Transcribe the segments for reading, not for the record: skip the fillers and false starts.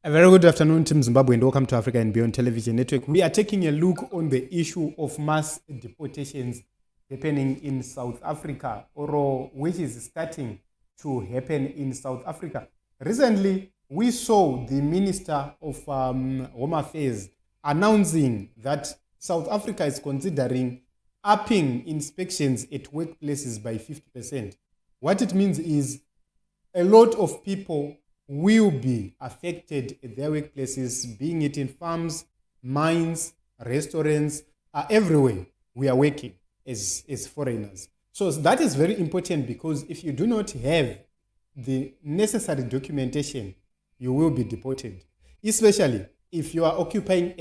A very good afternoon, Team Zimbabwe, and welcome to Africa and Beyond Television Network. We are taking a look on the issue of mass deportations happening in South Africa, or which is starting to happen in South Africa. Recently, we saw the Minister of Home Affairs announcing that South Africa is considering upping inspections at workplaces by 50%. What it means is a lot of people will be affected at their workplaces, being it in farms, mines, restaurants, everywhere we are working as foreigners. So that is very important, because if you do not have the necessary documentation, you will be deported, especially if you are occupying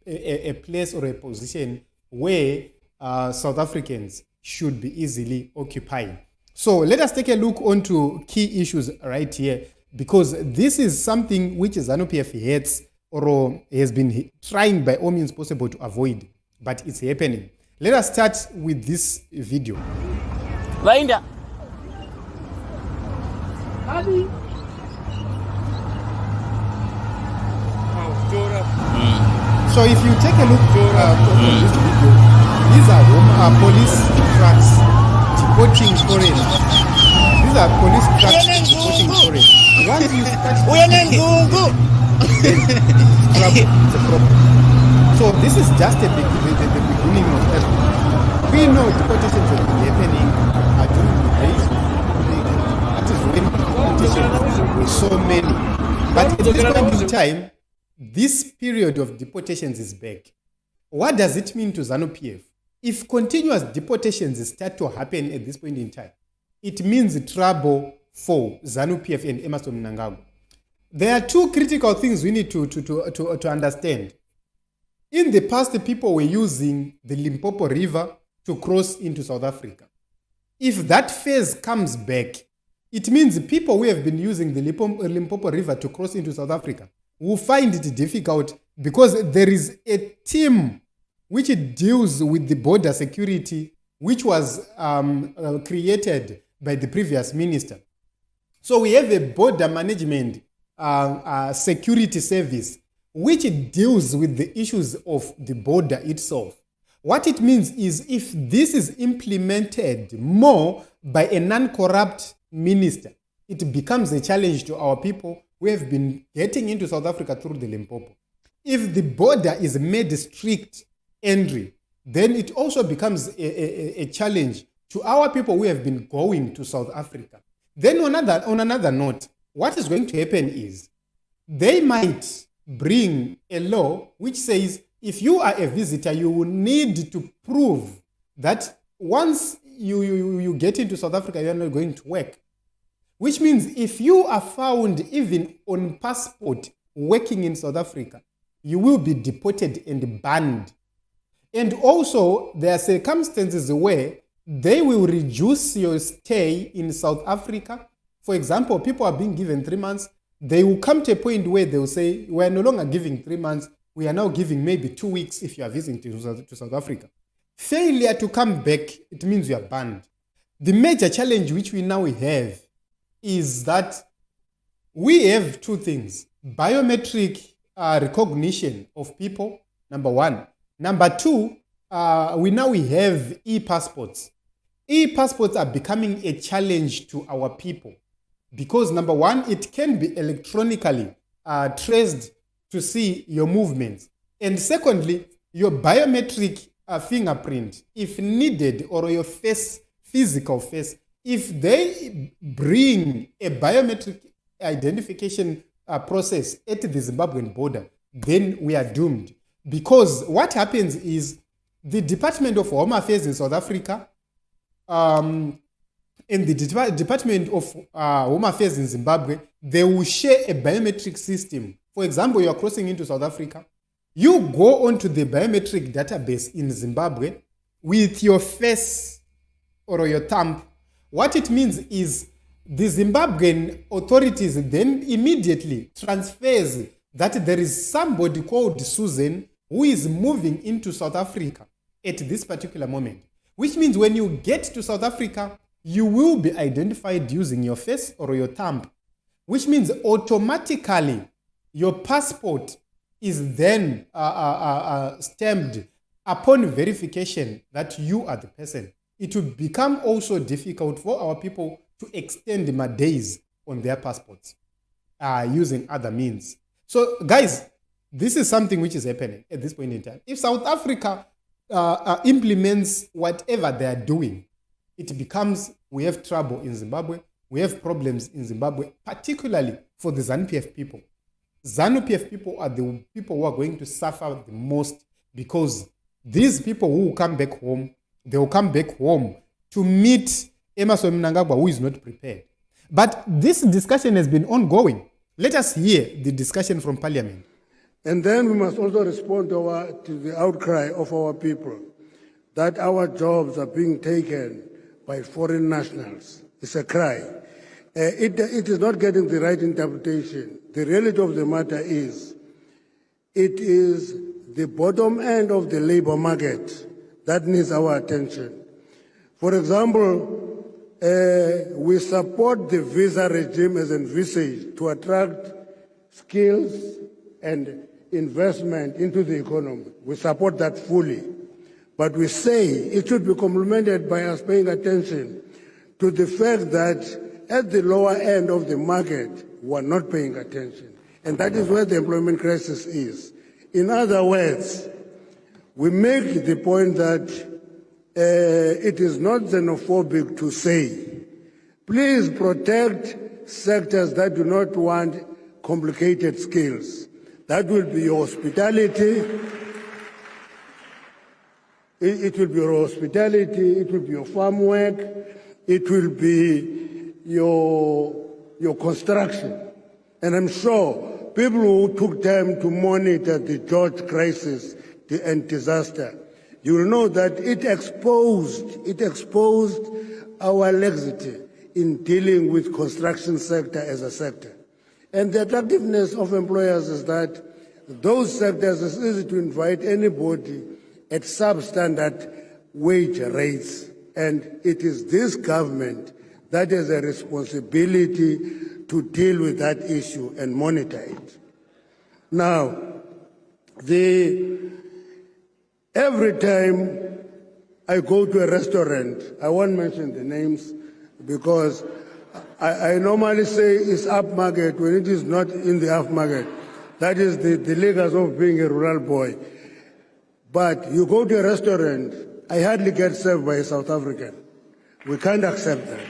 a place or a position where South Africans should be easily occupying. So let us take a look onto key issues right here, because this is something which ZANU-PF hates or has been trying by all means possible to avoid, but it's happening. Let us start with this video. Vainda. So if you take a look at this video, these are police trucks deporting foreigners. These are police trucks deporting foreigners. Once you start it's a problem. So this is just the beginning of that. We know deportations have been happening during the days of that is when deportations were so many. But at this point in time, this period of deportations is back. What does it mean to ZANU-PF? If continuous deportations start to happen at this point in time, it means trouble for ZANU-PF and Emmerson Mnangagwa. There are two critical things we need to understand. In the past, people were using the Limpopo River to cross into South Africa. If that phase comes back, it means people who have been using the Limpopo River to cross into South Africa will find it difficult, because there is a team which deals with the border security, which was created by the previous minister. So we have a border management security service which deals with the issues of the border itself. What it means is, if this is implemented more by a non-corrupt minister, it becomes a challenge to our people who have been getting into South Africa through the Limpopo. If the border is made strict entry, then it also becomes a challenge to our people who have been going to South Africa. Then on another note, what is going to happen is they might bring a law which says if you are a visitor, you will need to prove that once you get into South Africa, you are not going to work. Which means if you are found even on passport working in South Africa, you will be deported and banned. And also, there are circumstances where they will reduce your stay in South Africa. For example, people are being given 3 months. They will come to a point where they will say, we are no longer giving 3 months. We are now giving maybe 2 weeks if you are visiting to South Africa. Failure to come back, it means you are banned. The major challenge which we now have is that we have two things. Biometric recognition of people, number one. Number two, we have e-passports. E-passports are becoming a challenge to our people because, number one, it can be electronically traced to see your movements. And secondly, your biometric fingerprint, if needed, or your physical face, if they bring a biometric identification process at the Zimbabwean border, then we are doomed. Because what happens is the Department of Home Affairs in South Africa and the Department of Home Affairs in Zimbabwe, they will share a biometric system. For example, you are crossing into South Africa. You go onto the biometric database in Zimbabwe with your face or your thumb. What it means is the Zimbabwean authorities then immediately transfers that there is somebody called Susan who is moving into South Africa at this particular moment. Which means when you get to South Africa, you will be identified using your face or your thumb. Which means automatically your passport is then stamped upon verification that you are the person, it will become also difficult for our people to extend my days on their passports using other means. So, guys, this is something which is happening at this point in time. If South Africa implements whatever they are doing, it becomes, we have trouble in Zimbabwe, we have problems in Zimbabwe, particularly for the ZANU-PF people. ZANU-PF people are the people who are going to suffer the most, because these people who will come back home, they will come back home to meet Emmerson Mnangagwa, who is not prepared. But this discussion has been ongoing. Let us hear the discussion from Parliament. And then we must also respond to the outcry of our people that our jobs are being taken by foreign nationals. It's a cry. It is not getting the right interpretation. The reality of the matter is, it is the bottom end of the labor market that needs our attention. For example, we support the visa regime as envisaged to attract skills and investment into the economy. We support that fully. But we say it should be complemented by us paying attention to the fact that at the lower end of the market, we are not paying attention. And that is where the employment crisis is. In other words, we make the point that it is not xenophobic to say, please protect sectors that do not want complicated skills. That will be your hospitality. It will be your hospitality, it will be your farm work, it will be your construction. And I'm sure people who took time to monitor the George crisis and disaster, you will know that it exposed our laxity in dealing with construction sector as a sector. And the attractiveness of employers is that those sectors, it's easy to invite anybody at substandard wage rates. And it is this government that has a responsibility to deal with that issue and monitor it. Now, every time I go to a restaurant, I won't mention the names because I normally say it's upmarket when it is not in the upmarket. That is the legacy of being a rural boy. But you go to a restaurant, I hardly get served by a South African. We can't accept that.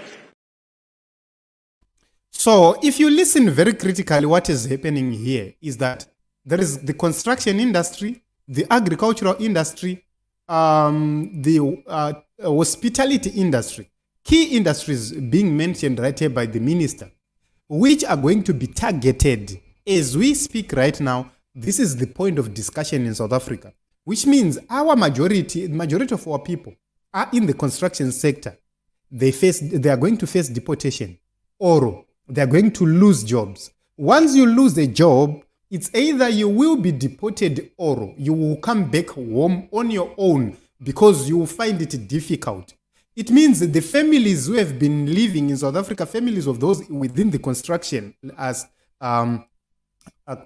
So if you listen very critically, what is happening here is that there is the construction industry, the agricultural industry, the hospitality industry, key industries being mentioned right here by the minister, which are going to be targeted as we speak right now. This is the point of discussion in South Africa, which means the majority of our people are in the construction sector. They are going to face deportation, or they are going to lose jobs. Once you lose a job, it's either you will be deported or you will come back home on your own because you will find it difficult. It means that the families who have been living in South Africa, families of those within the construction as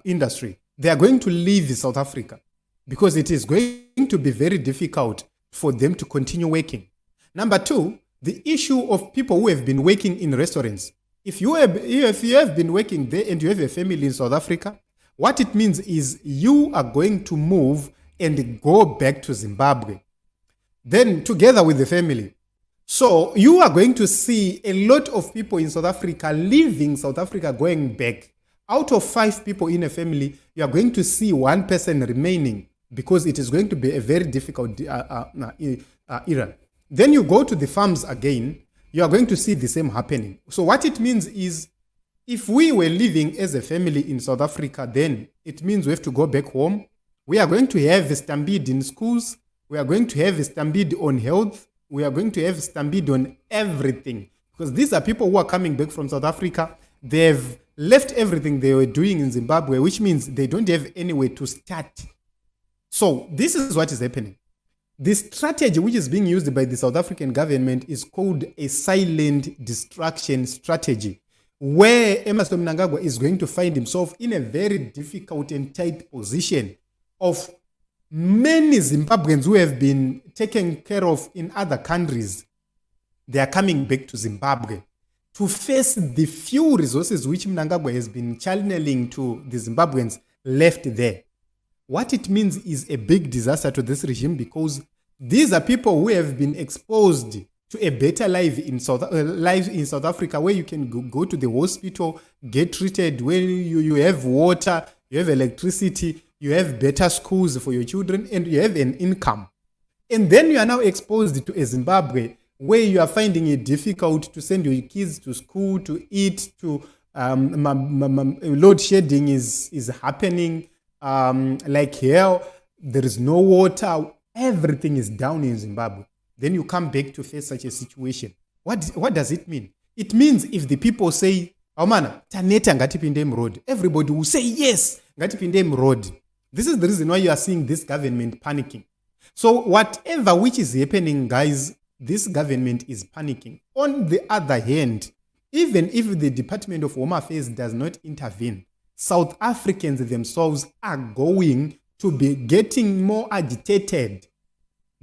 industry, they are going to leave South Africa because it is going to be very difficult for them to continue working. Number two, the issue of people who have been working in restaurants. If you have been working there and you have a family in South Africa, what it means is you are going to move and go back to Zimbabwe, then together with the family. So you are going to see a lot of people in South Africa leaving South Africa, going back. Out of 5 people in a family, you are going to see 1 person remaining because it is going to be a very difficult era. Then you go to the farms again, you are going to see the same happening. So what it means is, if we were living as a family in South Africa, then it means we have to go back home. We are going to have a stampede in schools. We are going to have a stampede on health. We are going to have a stampede on everything. Because these are people who are coming back from South Africa. They've left everything they were doing in Zimbabwe, which means they don't have anywhere to start. So this is what is happening. The strategy which is being used by the South African government is called a silent destruction strategy, where Emmerson Mnangagwa is going to find himself in a very difficult and tight position of many Zimbabweans who have been taken care of in other countries. They are coming back to Zimbabwe to face the few resources which Mnangagwa has been channeling to the Zimbabweans left there. What it means is a big disaster to this regime, because these are people who have been exposed to a better life in South Africa, where you can go to the hospital, get treated, where you have water, you have electricity, you have better schools for your children, and you have an income. And then you are now exposed to a Zimbabwe where you are finding it difficult to send your kids to school, to eat, to load shedding is happening like hell. There is no water. Everything is down in Zimbabwe. Then you come back to face such a situation. What does it mean? It means if the people say, oh man, taneta ngatipinde road, everybody will say yes, ngatipinde road. This is the reason why you are seeing this government panicking. So whatever which is happening, guys, this government is panicking. On the other hand, even if the Department of Home Affairs does not intervene, South Africans themselves are going to be getting more agitated.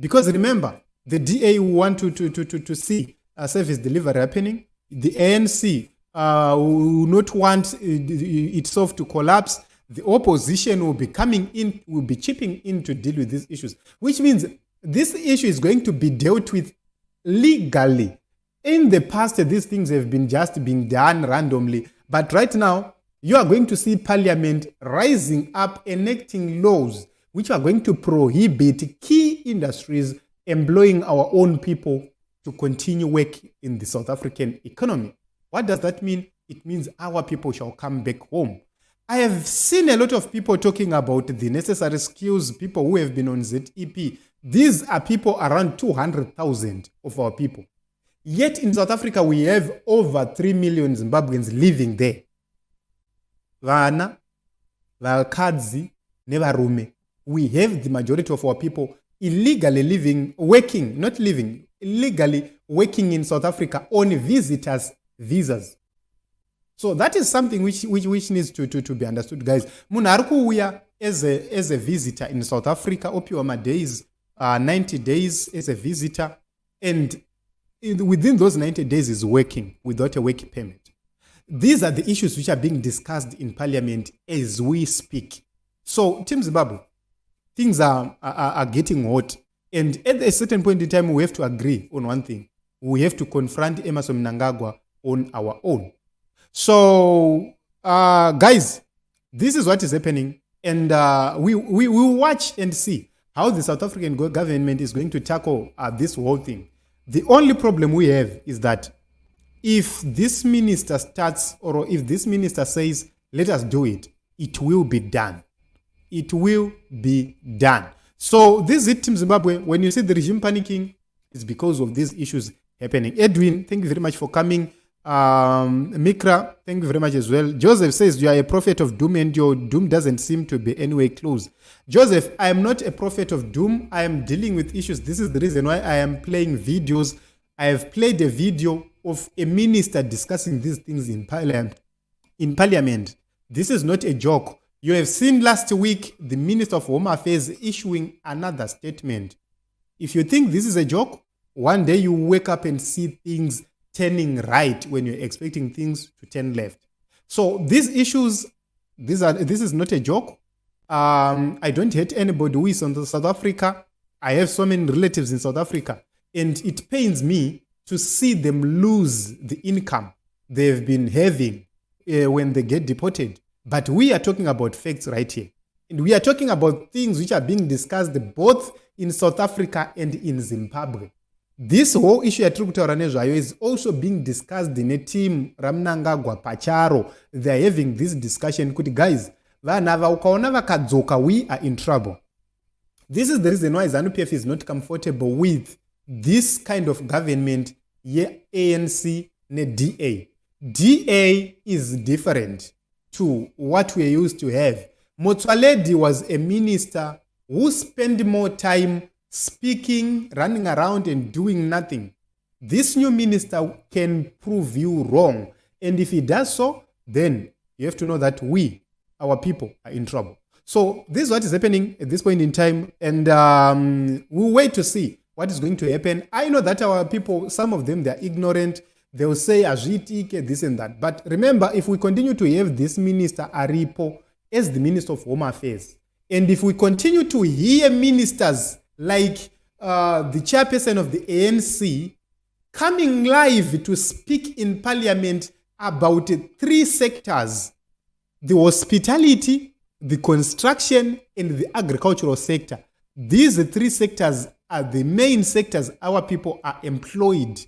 Because remember, the DA want to see service delivery happening. The ANC will not want itself to collapse. The opposition will be coming in, will be chipping in to deal with these issues, which means this issue is going to be dealt with legally. In the past, these things have been just being done randomly. But right now, you are going to see Parliament rising up, enacting laws which are going to prohibit key industries employing our own people to continue work in the South African economy. What does that mean? It means our people shall come back home. I have seen a lot of people talking about the necessary skills, people who have been on ZEP. These are people around 200,000 of our people. Yet in South Africa, we have over 3 million Zimbabweans living there. Vana, vakadzi, nevarume. We have the majority of our people illegally illegally working in South Africa on visitors' visas. So that is something which needs to be understood, guys. Munarku as a visitor in South Africa, Opiwama days, 90 days as a visitor, and within those 90 days is working without a work permit. These are the issues which are being discussed in Parliament as we speak. So, Team Zimbabwe, things are getting hot. And at a certain point in time, we have to agree on one thing. We have to confront Emmerson Mnangagwa on our own. So, guys, this is what is happening. And we will watch and see how the South African government is going to tackle this whole thing. The only problem we have is that if this minister starts, or if this minister says, let us do it, it will be done. It will be done. So this is Team Zimbabwe. When you see the regime panicking, it's because of these issues happening. Edwin, thank you very much for coming. Mikra, thank you very much as well. Joseph says, you are a prophet of doom and your doom doesn't seem to be anywhere close. Joseph, I am not a prophet of doom. I am dealing with issues. This is the reason why I am playing videos. I have played a video of a minister discussing these things in Parliament. This is not a joke. You have seen last week the Minister of Home Affairs issuing another statement. If you think this is a joke, one day you wake up and see things turning right when you're expecting things to turn left. So these issues, this is not a joke. I don't hate anybody who is in South Africa. I have so many relatives in South Africa, and it pains me to see them lose the income they've been having when they get deported. But we are talking about facts right here. And we are talking about things which are being discussed both in South Africa and in Zimbabwe. This whole issue at Trukutaranezwayo is also being discussed in a team, Mnangagwa, Pacharo. They are having this discussion. Guys, we are in trouble. This is the reason why ZANU-PF is not comfortable with this kind of government, ANC, DA. DA is different to what we used to have. Motsoaledi was a minister who spent more time speaking, running around and doing nothing. This new minister can prove you wrong. And if he does so, then you have to know that we, our people, are in trouble. So this is what is happening at this point in time, and we'll wait to see what is going to happen. I know that our people, some of them, they're ignorant. They'll say, Ajitike, this and that. But remember, if we continue to have this Minister Aripo as the Minister of Home Affairs, and if we continue to hear ministers like the chairperson of the ANC coming live to speak in parliament about 3 sectors, the hospitality, the construction, and the agricultural sector. These 3 sectors are the main sectors our people are employed,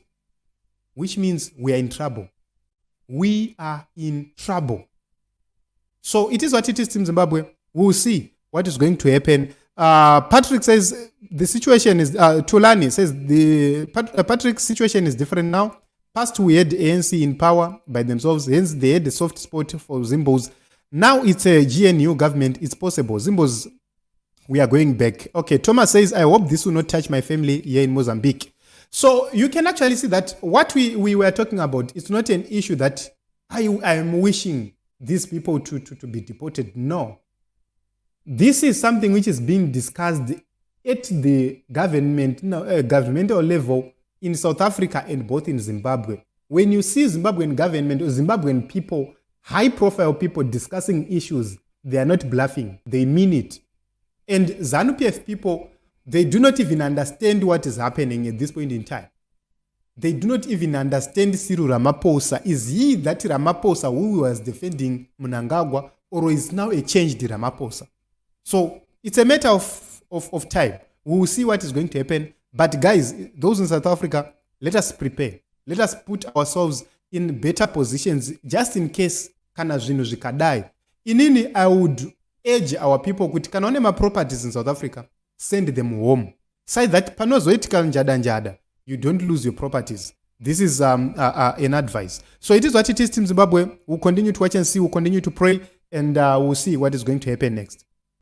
which means we are in trouble. We are in trouble. So it is what it is, Team Zimbabwe. We'll see what is going to happen. Patrick says the situation is, Tulani says Patrick's situation is different now. Past we had ANC in power by themselves, hence they had a soft spot for Zimbos. Now it's a GNU government, it's possible. Zimbos, we are going back. Okay, Thomas says, I hope this will not touch my family here in Mozambique. So you can actually see that what we were talking about, it's not an issue that I am wishing these people to be deported. No. This is something which is being discussed at the governmental level in South Africa and both in Zimbabwe. When you see Zimbabwean government or Zimbabwean people, high-profile people discussing issues, they are not bluffing. They mean it. And ZANU-PF people, they do not even understand what is happening at this point in time. They do not even understand Cyril Ramaphosa. Is he that Ramaphosa who was defending Mnangagwa, or is now a changed Ramaphosa? So it's a matter of time. We will see what is going to happen. But guys, those in South Africa, let us prepare. Let us put ourselves in better positions just in case kana zvinhu zvikadai. Inini, I would urge our people kuti kana one properties in South Africa, send them home. Say that panozoitika njada, you don't lose your properties. This is an advice. So it is what it is, Team Zimbabwe. We'll continue to watch and see. We'll continue to pray, and we'll see what is going to happen next.